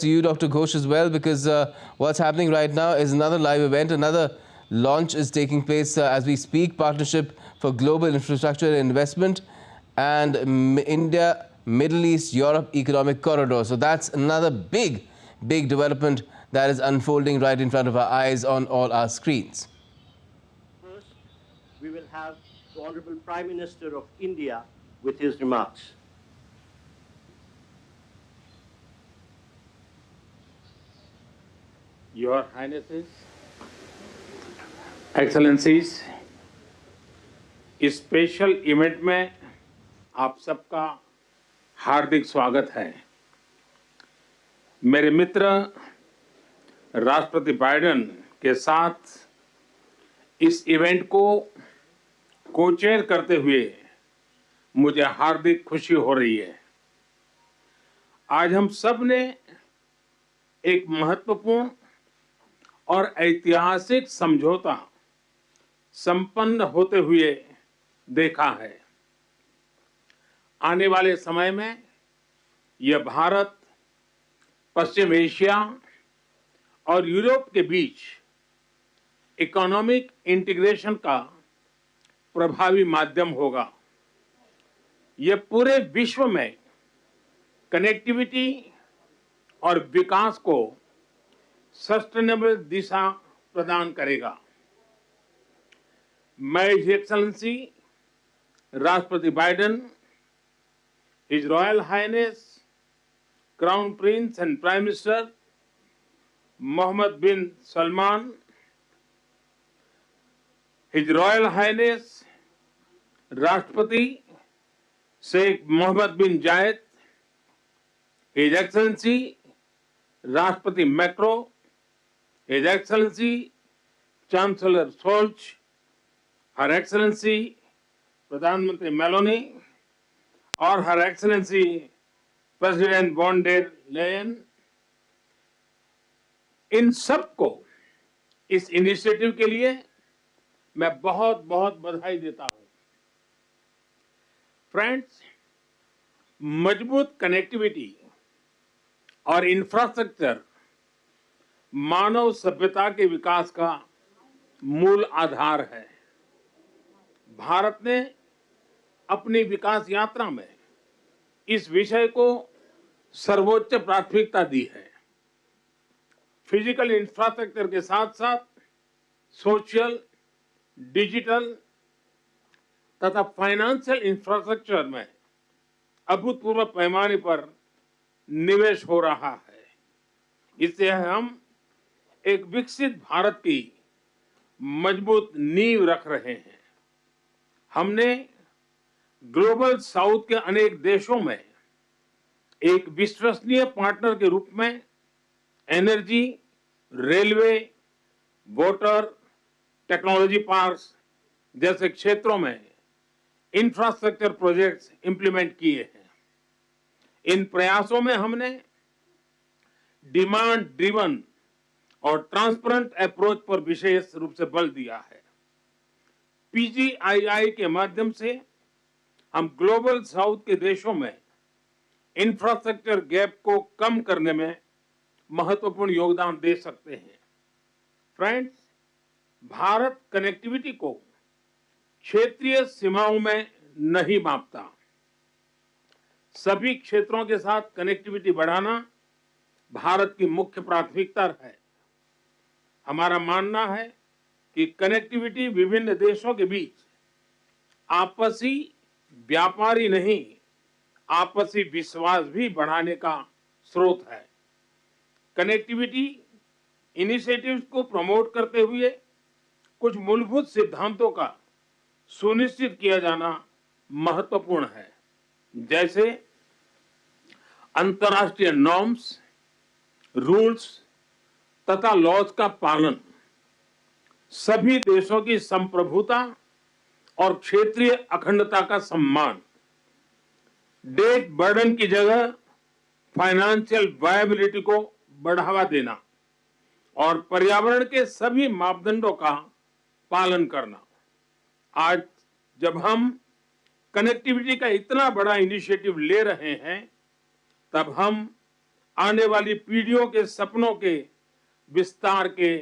to you, Dr. Ghosh, as well, because what's happening right now is another live event. Another launch is taking place as we speak. Partnership for Global Infrastructure and Investment and India, Middle East, Europe Economic Corridor. So that's another big development that is unfolding right in front of our eyes on all our screens. First, we will have the Honorable Prime Minister of India with his remarks. Your Highnesses, Excellencies, इस special event में आप सबका हार्दिक स्वागत है। मेरे मित्र राष्ट्रपति Biden के साथ इस इवेंट को को-चेयर करते हुए मुझे हार्दिक खुशी हो रही है। आज हम सब ने एक महत्वपूर्ण और ऐतिहासिक समझौता संपन्न होते हुए देखा है। आने वाले समय में यह भारत, पश्चिम एशिया और यूरोप के बीच इकोनॉमिक इंटीग्रेशन का प्रभावी माध्यम होगा। यह पूरे विश्व में कनेक्टिविटी और विकास को सस्टेनेबल दिशा प्रदान करेगा। मैं हिज एक्सेलेंसी राष्ट्रपति Biden, his royal highness crown prince and prime minister Mohammed bin Salman, his royal highness राष्ट्रपति Sheikh Mohammed bin Zayed, his excellency राष्ट्रपति Macron, his excellency chancellor Scholz, her excellency प्रधानमंत्री Meloni और her excellency president von der Leyen, इन सबको इस initiative के लिए मैं बहुत बहुत बधाई देता हूं। फ्रेंड्स, मजबूत कनेक्टिविटी और इंफ्रास्ट्रक्चर मानव सभ्यता के विकास का मूल आधार है। भारत ने अपनी विकास यात्रा में इस विषय को सर्वोच्च प्राथमिकता दी है। फिजिकल इंफ्रास्ट्रक्चर के साथ साथ सोशल, डिजिटल तथा फाइनेंशियल इंफ्रास्ट्रक्चर में अभूतपूर्व पैमाने पर निवेश हो रहा है। इससे हम एक विकसित भारत की मजबूत नींव रख रहे हैं। हमने ग्लोबल साउथ के अनेक देशों में एक विश्वसनीय पार्टनर के रूप में energy, railway, water, technology parks जैसे क्षेत्रों में इंफ्रास्ट्रक्चर प्रोजेक्ट्स इंप्लीमेंट किए हैं। इन प्रयासों में हमने डिमांड ड्रिवन और ट्रांसपेरेंट अप्रोच पर विशेष रूप से बल दिया है। PGII के माध्यम से हम ग्लोबल साउथ के देशों में इंफ्रास्ट्रक्चर गैप को कम करने में महत्वपूर्ण योगदान दे सकते हैं। फ्रेंड्स, भारत कनेक्टिविटी को क्षेत्रीय सीमाओं में नहीं मापता। सभी क्षेत्रों के साथ कनेक्टिविटी बढ़ाना भारत की मुख्य प्राथमिकता है। हमारा मानना है कि कनेक्टिविटी विभिन्न देशों के बीच आपसी व्यापार ही नहीं, आपसी विश्वास भी बढ़ाने का स्रोत है। कनेक्टिविटी इनिशिएटिव्स को प्रमोट करते हुए कुछ मूलभूत सिद्धांतों का सुनिश्चित किया जाना महत्वपूर्ण है, जैसे अंतर्राष्ट्रीय नॉर्म्स, रूल्स तथा लॉज का पालन, सभी देशों की संप्रभुता और क्षेत्रीय अखंडता का सम्मान, डेट बर्डन की जगह फाइनेंशियल वायबिलिटी को बढ़ावा देना और पर्यावरण के सभी मापदंडों का पालन करना। आज जब हम कनेक्टिविटी का इतना बड़ा इनिशिएटिव ले रहे हैं, तब हम आने वाली पीढ़ियों के सपनों के विस्तार के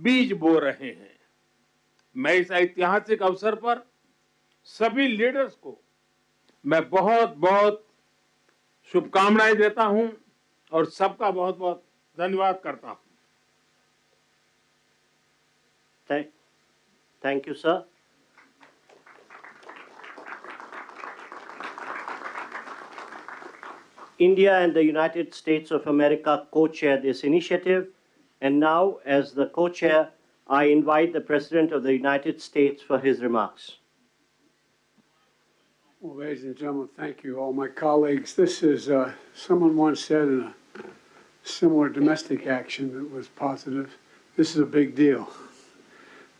बीज बो रहे हैं। मैं इस ऐतिहासिक अवसर पर सभी लीडर्स को मैं बहुत बहुत शुभकामनाएं देता हूं और सबका बहुत बहुत धन्यवाद करता हूं। Thank you, sir. India and the United States of America co-chair this initiative. And now, as the co-chair, I invite the President of the United States for his remarks. Well, ladies and gentlemen, thank you, all my colleagues. This is, someone once said in a similar domestic action that was positive, this is a big deal.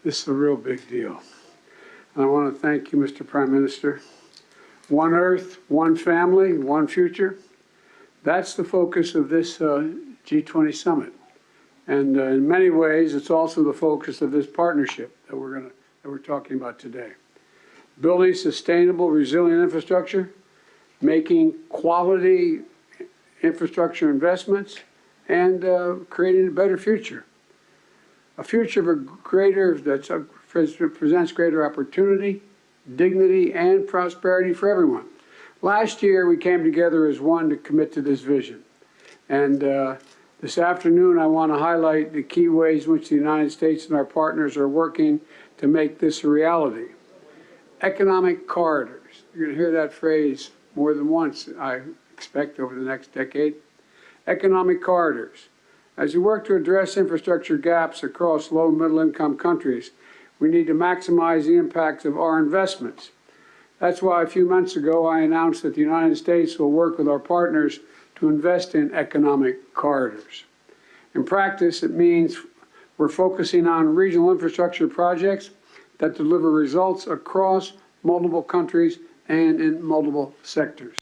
This is a real big deal. And I want to thank you, Mr. Prime Minister. One Earth, one family, one future. That's the focus of this G20 Summit. And in many ways, it's also the focus of this partnership that we're talking about today. Building sustainable, resilient infrastructure, making quality infrastructure investments, and creating a better future. A future that presents greater opportunity, dignity, and prosperity for everyone. Last year, we came together as one to commit to this vision. And this afternoon, I want to highlight the key ways in which the United States and our partners are working to make this a reality. Economic corridors. You're going to hear that phrase more than once, I expect, over the next decade. Economic corridors. As we work to address infrastructure gaps across low and middle-income countries, we need to maximize the impacts of our investments. That's why a few months ago I announced that the United States will work with our partners to invest in economic corridors. In practice, it means we're focusing on regional infrastructure projects that deliver results across multiple countries and in multiple sectors.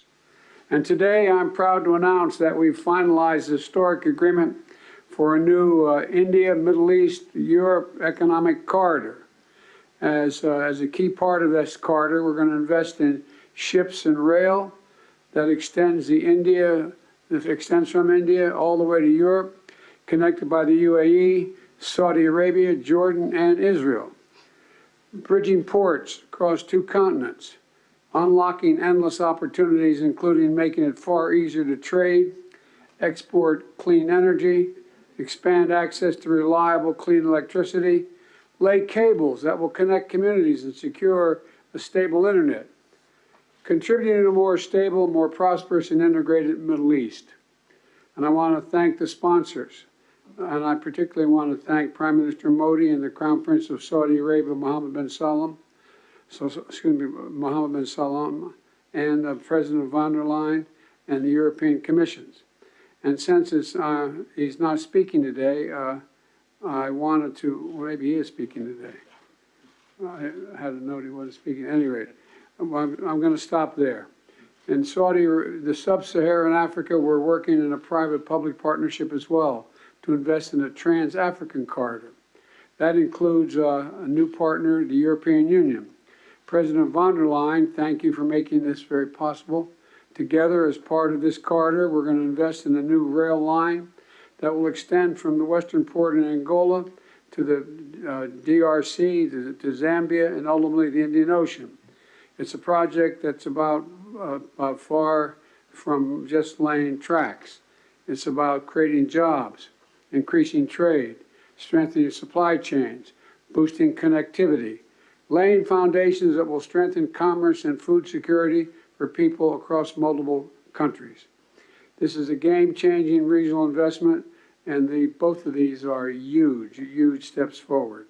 And today I'm proud to announce that we've finalized a historic agreement for a new India, Middle East, Europe economic corridor. As a key part of this corridor, we're going to invest in ships and rail that extends from India all the way to Europe, connected by the UAE, Saudi Arabia, Jordan, and Israel. Bridging ports across 2 continents, unlocking endless opportunities, including making it far easier to trade, export clean energy, expand access to reliable, clean electricity, lay cables that will connect communities and secure a stable internet, contributing to a more stable, more prosperous, and integrated Middle East. And I want to thank the sponsors. And I particularly want to thank Prime Minister Modi and the Crown Prince of Saudi Arabia, Mohammed bin Salman, and President von der Leyen and the European Commissions. And since he's not speaking today, I wanted to, well, maybe he is speaking today. I had a note he wasn't speaking. At any rate, I'm going to stop there. In the sub-Saharan Africa, we're working in a private-public partnership as well to invest in a trans-African corridor. That includes a new partner, the European Union. President von der Leyen, thank you for making this very possible. Together, as part of this corridor, we're going to invest in a new rail line that will extend from the western port in Angola to the DRC, to Zambia, and ultimately the Indian Ocean. It's a project that's about far from just laying tracks. It's about creating jobs, increasing trade, strengthening supply chains, boosting connectivity, laying foundations that will strengthen commerce and food security for people across multiple countries. This is a game-changing regional investment, and both of these are huge, huge steps forward.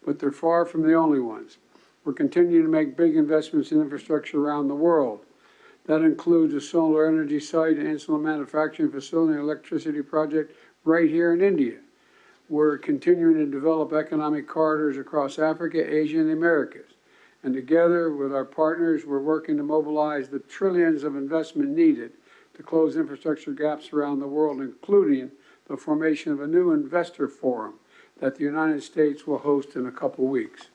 But they're far from the only ones. We're continuing to make big investments in infrastructure around the world. That includes a solar energy site, an insulin manufacturing facility, and electricity project right here in India. We're continuing to develop economic corridors across Africa, Asia, and the Americas. And together with our partners, we're working to mobilize the trillions of investment needed to close infrastructure gaps around the world, including the formation of a new investor forum that the United States will host in a couple weeks.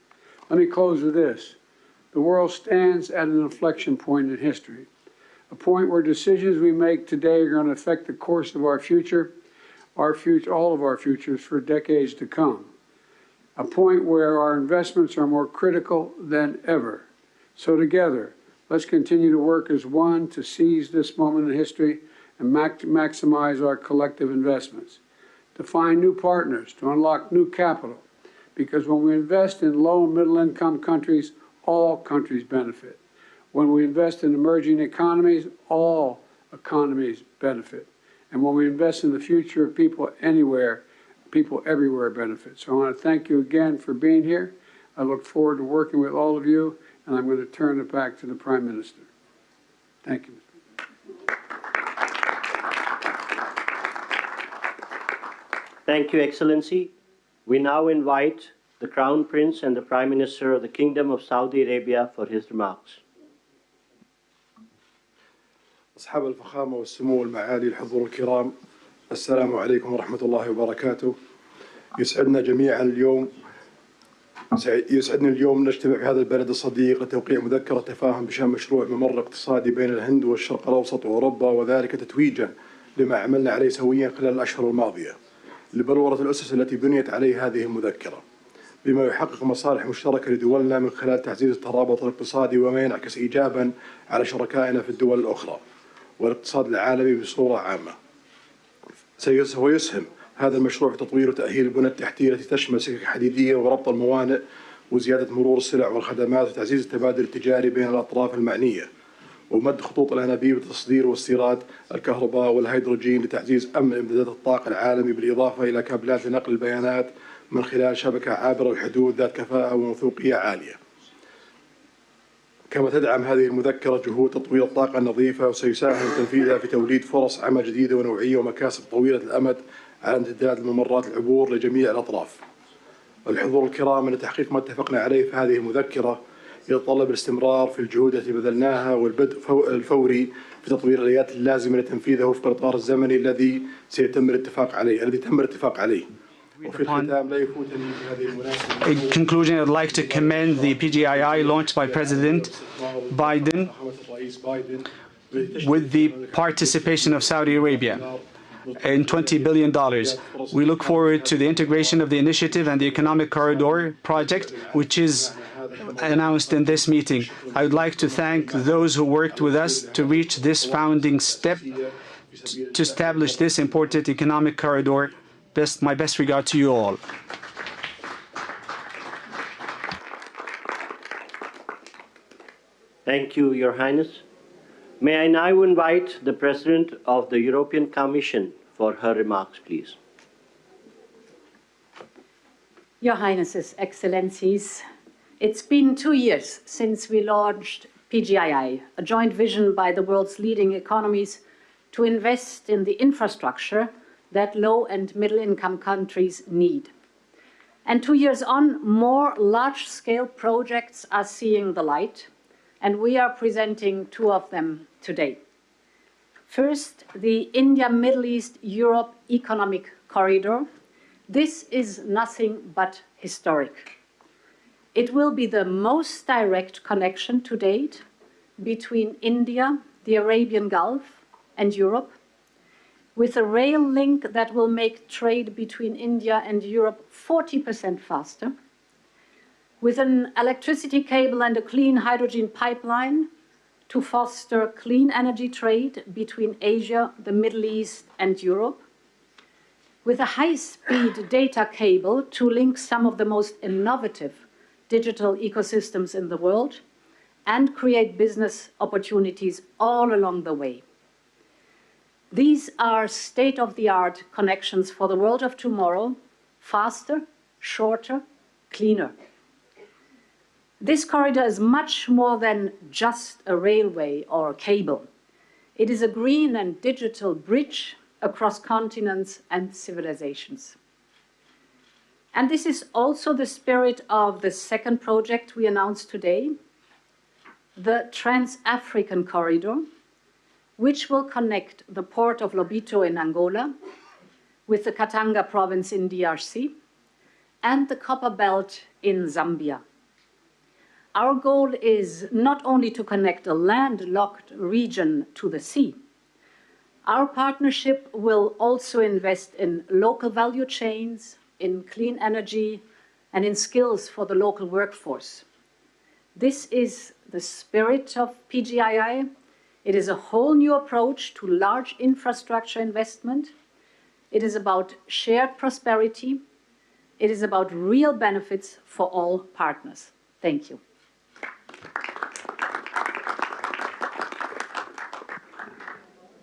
Let me close with this. The world stands at an inflection point in history. a point where decisions we make today are going to affect the course of our future, all of our futures for decades to come. A point where our investments are more critical than ever. So together, let's continue to work as one to seize this moment in history and maximize our collective investments, to find new partners, to unlock new capital, because when we invest in low and middle income countries, all countries benefit. When we invest in emerging economies, all economies benefit. And when we invest in the future of people anywhere, people everywhere benefit. So I want to thank you again for being here. I look forward to working with all of you, and I'm going to turn it back to the Prime Minister. Thank you. Thank you, Excellency. We now invite the Crown Prince and the Prime Minister of the Kingdom of Saudi Arabia for his remarks. أصحاب الفخامة والسمو والمعالي الحضور الكرام، السلام عليكم ورحمة الله وبركاته. يسعدني اليوم نجتمع في هذا البلد الصديق لتوقيع مذكرة تفاهم بشأن مشروع ممر اقتصادي بين الهند والشرق الأوسط وأوروبا، وذلك تتويجا لما عملنا عليه سويا خلال الأشهر الماضية لبلورة الأسس التي بنيت عليه هذه المذكرة، بما يحقق مصالح مشتركة لدولنا من خلال تعزيز الترابط الاقتصادي وما ينعكس إيجابا على شركائنا في الدول الأخرى والاقتصاد العالمي بصورة عامة. سيسهم هذا المشروع في تطوير وتأهيل البنى التحتية التي تشمل سكك حديدية وربط الموانئ وزيادة مرور السلع والخدمات وتعزيز التبادل التجاري بين الأطراف المعنية، ومد خطوط الأنابيب لتصدير واستيراد الكهرباء والهيدروجين لتعزيز أمن إمدادات الطاقة العالمي، بالإضافة إلى كابلات لنقل البيانات من خلال شبكة عابرة الحدود ذات كفاءة وموثوقية عالية. كما تدعم هذه المذكرة جهود تطوير الطاقة النظيفة، وسيساهم تنفيذها في توليد فرص عمل جديدة ونوعية ومكاسب طويلة الأمد على امتداد الممرات العبور لجميع الأطراف. الحضور الكرام، أن تحقيق ما اتفقنا عليه في هذه المذكرة يتطلب الاستمرار في الجهود التي بذلناها والبدء الفوري في تطوير الآليات اللازمة لتنفيذه وفق الإطار الزمني الذي تم الاتفاق عليه. In conclusion, I'd like to commend the PGII launched by President Biden with the participation of Saudi Arabia in $20 billion. We look forward to the integration of the initiative and the Economic Corridor project, which is announced in this meeting. I would like to thank those who worked with us to reach this founding step to establish this important economic corridor. My best regard to you all. Thank you, Your Highness. May I now invite the President of the European Commission for her remarks, please. Your Highnesses, Excellencies, it's been 2 years since we launched PGII, a joint vision by the world's leading economies to invest in the infrastructure that low and middle income countries need. And 2 years on, more large-scale projects are seeing the light, and we are presenting two of them today. First, the India-Middle East-Europe Economic Corridor. This is nothing but historic. It will be the most direct connection to date between India, the Arabian Gulf, and Europe, with a rail link that will make trade between India and Europe 40% faster, with an electricity cable and a clean hydrogen pipeline to foster clean energy trade between Asia, the Middle East, and Europe, with a high-speed data cable to link some of the most innovative digital ecosystems in the world and create business opportunities all along the way. These are state-of-the-art connections for the world of tomorrow, faster, shorter, cleaner. This corridor is much more than just a railway or a cable. It is a green and digital bridge across continents and civilizations. And this is also the spirit of the second project we announced today, the Trans-African Corridor, which will connect the port of Lobito in Angola with the Katanga province in DRC and the Copper Belt in Zambia. Our goal is not only to connect a landlocked region to the sea. Our partnership will also invest in local value chains, in clean energy, and in skills for the local workforce. This is the spirit of PGII. It is a whole new approach to large infrastructure investment. It is about shared prosperity. It is about real benefits for all partners. Thank you.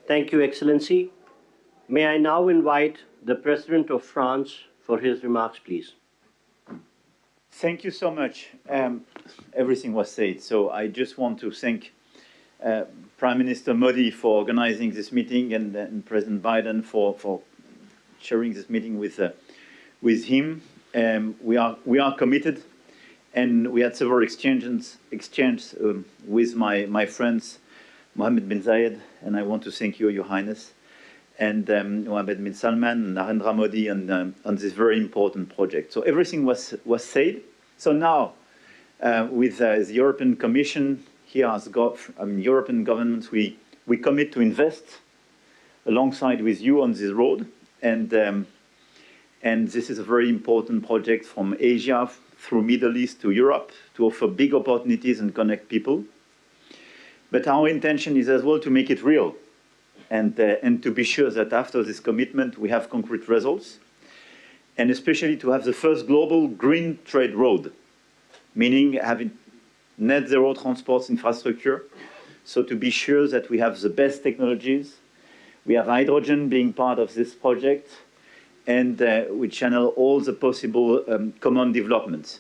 Thank you, Excellency. May I now invite the President of France for his remarks, please. Thank you so much. Everything was said, so I just want to thank Prime Minister Modi for organizing this meeting and President Biden for sharing this meeting with him. We are committed, and we had several exchanges with my friends, Mohammed bin Zayed, and I want to thank you, Your Highness, and Mohammed bin Salman, Narendra Modi, on this very important project. So everything was said. So now, with the European Commission here as European governments, we commit to invest alongside with you on this road, and this is a very important project from Asia through Middle East to Europe to offer big opportunities and connect people. But our intention is as well to make it real, and to be sure that after this commitment we have concrete results, and especially to have the first global green trade road, meaning having net zero transport infrastructure, so to be sure that we have the best technologies. We have hydrogen being part of this project, and we channel all the possible common developments.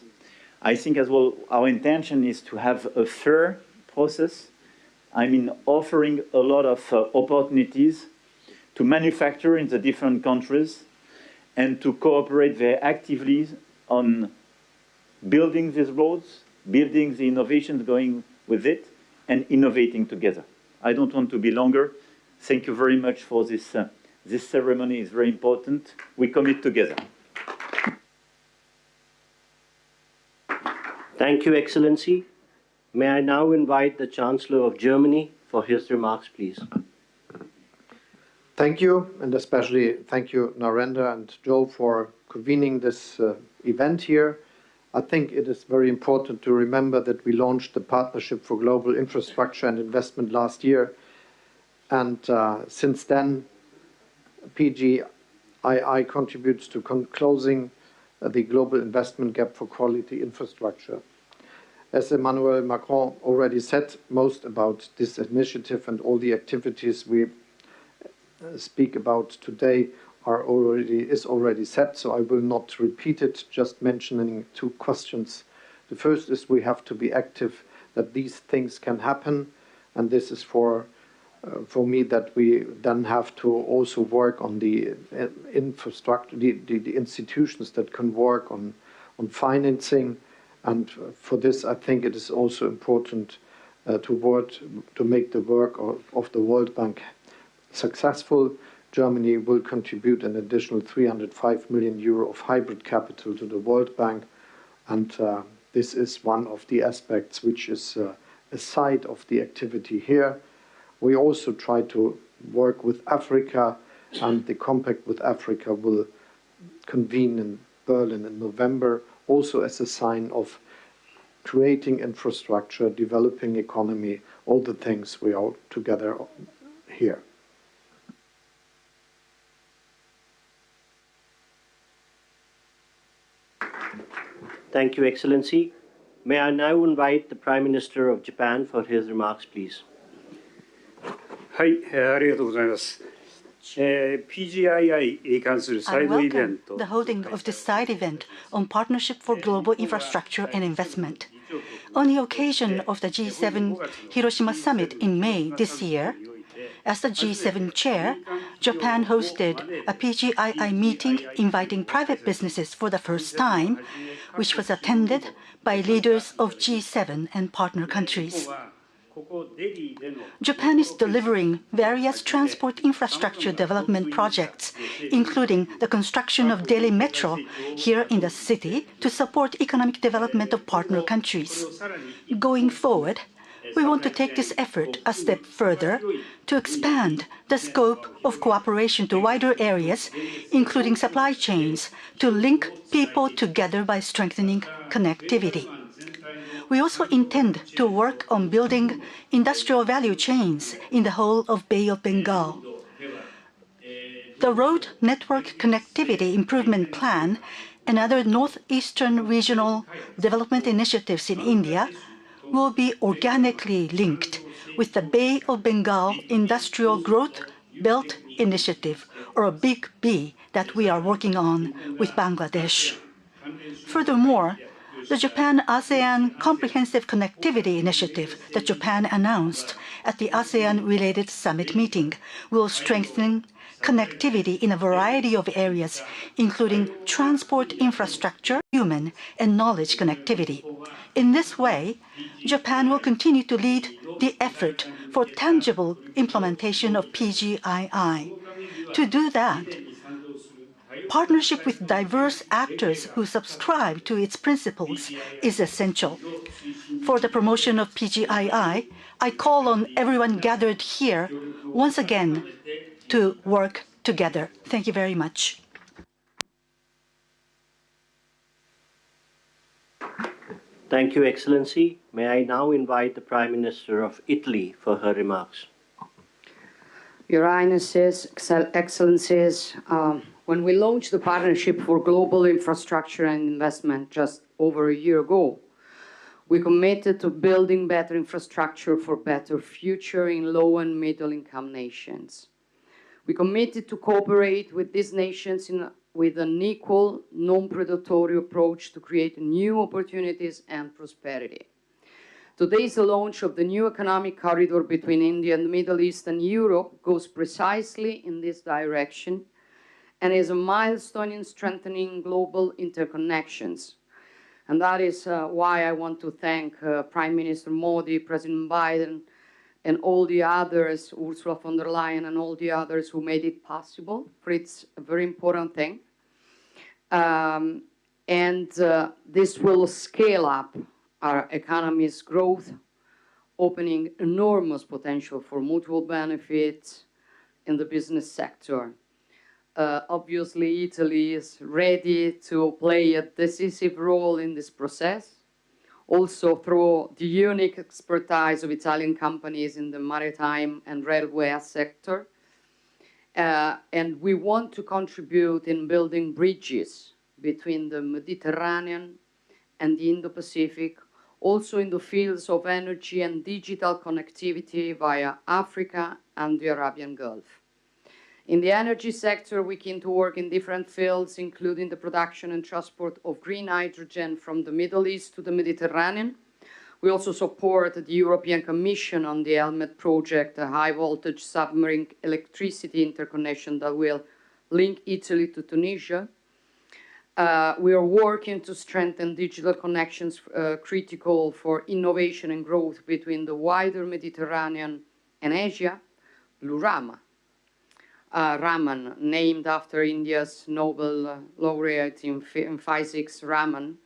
I think as well our intention is to have a fair process. I mean, offering a lot of opportunities to manufacture in the different countries and to cooperate very actively on building these roads, building the innovations going with it, and innovating together. I don't want to be longer. Thank you very much for this. This ceremony is very important. We commit together. Thank you, Excellency. May I now invite the Chancellor of Germany for his remarks, please. Thank you, and especially thank you, Narendra and Joe, for convening this event here. I think it is very important to remember that we launched the Partnership for Global Infrastructure and Investment last year, and since then, PGII contributes to closing the global investment gap for quality infrastructure. As Emmanuel Macron already said, most about this initiative and all the activities we speak about today is already said, so I will not repeat it, just mentioning two questions. The first is we have to be active that these things can happen, and this is for me that we then have to also work on the infrastructure, the institutions that can work on financing. And for this, I think it is also important to make the work of the World Bank successful. Germany will contribute an additional 305 million euro of hybrid capital to the World Bank, and this is one of the aspects which is a side of the activity here. We also try to work with Africa, and the compact with Africa will convene in Berlin in November, also as a sign of creating infrastructure, developing economy, all the things we are together here. Thank you, Excellency. May I now invite the Prime Minister of Japan for his remarks, please. はい、ありがとうございます。PGII に関するサイドイベント。 The holding of this side event on Partnership for Global Infrastructure and Investment. On the occasion of the G7 Hiroshima Summit in May this year, as the G7 chair, Japan hosted a PGII meeting inviting private businesses for the first time, which was attended by leaders of G7 and partner countries. Japan is delivering various transport infrastructure development projects, including the construction of Delhi Metro here in the city to support economic development of partner countries. Going forward, we want to take this effort a step further to expand the scope of cooperation to wider areas, including supply chains, to link people together by strengthening connectivity. We also intend to work on building industrial value chains in the whole of Bay of Bengal. The Road Network Connectivity Improvement Plan and other northeastern regional development initiatives in India will be organically linked with the Bay of Bengal Industrial Growth Belt Initiative, or a Big B, that we are working on with Bangladesh. Furthermore, the Japan-ASEAN Comprehensive Connectivity Initiative that Japan announced at the ASEAN-related summit meeting will strengthen connectivity in a variety of areas, including transport infrastructure, human and knowledge connectivity. In this way, Japan will continue to lead the effort for tangible implementation of PGII. To do that, partnership with diverse actors who subscribe to its principles is essential. For the promotion of PGII, I call on everyone gathered here once again to work together. Thank you very much. Thank you, Excellency. May I now invite the Prime Minister of Italy for her remarks. Your Highnesses, Excellencies, when we launched the Partnership for Global Infrastructure and Investment just over a year ago, we committed to building better infrastructure for better future in low and middle income nations. We committed to cooperate with these nations with an equal, non-predatory approach to create new opportunities and prosperity. Today's launch of the new economic corridor between India and the Middle East and Europe goes precisely in this direction and is a milestone in strengthening global interconnections. And that is why I want to thank Prime Minister Modi, President Biden, and all the others, Ursula von der Leyen and all the others who made it possible, for it's a very important thing. This will scale up our economy's growth, opening enormous potential for mutual benefits in the business sector. Obviously, Italy is ready to play a decisive role in this process, also through the unique expertise of Italian companies in the maritime and railway sector. And we want to contribute in building bridges between the Mediterranean and the Indo-Pacific, also in the fields of energy and digital connectivity via Africa and the Arabian Gulf. In the energy sector, we keen to work in different fields, including the production and transport of green hydrogen from the Middle East to the Mediterranean. We also support the European Commission on the Helmet project, a high-voltage submarine electricity interconnection that will link Italy to Tunisia. We are working to strengthen digital connections critical for innovation and growth between the wider Mediterranean and Asia. Blue Raman, named after India's Nobel laureate in physics, Raman,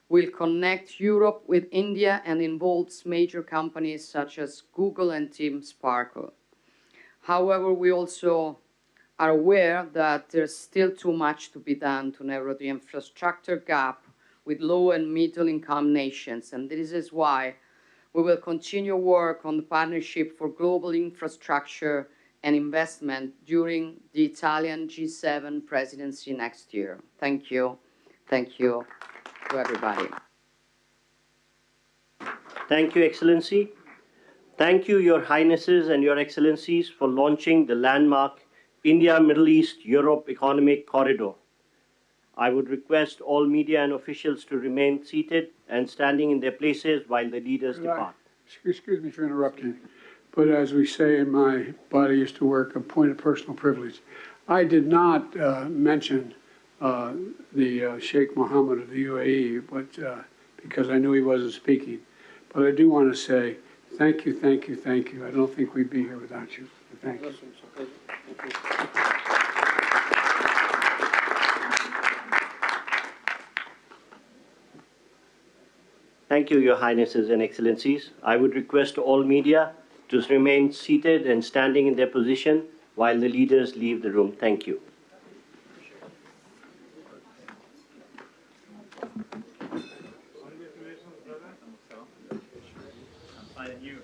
will connect Europe with India and involves major companies such as Google and Team Sparkle. However, we also are aware that there's still too much to be done to narrow the infrastructure gap with low and middle income nations. And this is why we will continue work on the Partnership for Global Infrastructure and Investment during the Italian G7 presidency next year. Thank you. Thank you to everybody. Thank you, Excellency. Thank you, Your Highnesses and Your Excellencies, for launching the landmark India, Middle East, Europe Economic Corridor. I would request all media and officials to remain seated and standing in their places while the leaders depart. Excuse me for interrupting, but as we say in my body used to work, a point of personal privilege. I did not mention the Sheikh Mohammed of the UAE, but because I knew he wasn't speaking. But I do want to say Thank you, thank you, thank you. I don't think we'd be here without you. Thank you. Thank you, Your Highnesses and Excellencies. I would request all media to remain seated and standing in their position while the leaders leave the room. Thank you. Congratulations, brother. I'm fine, and you?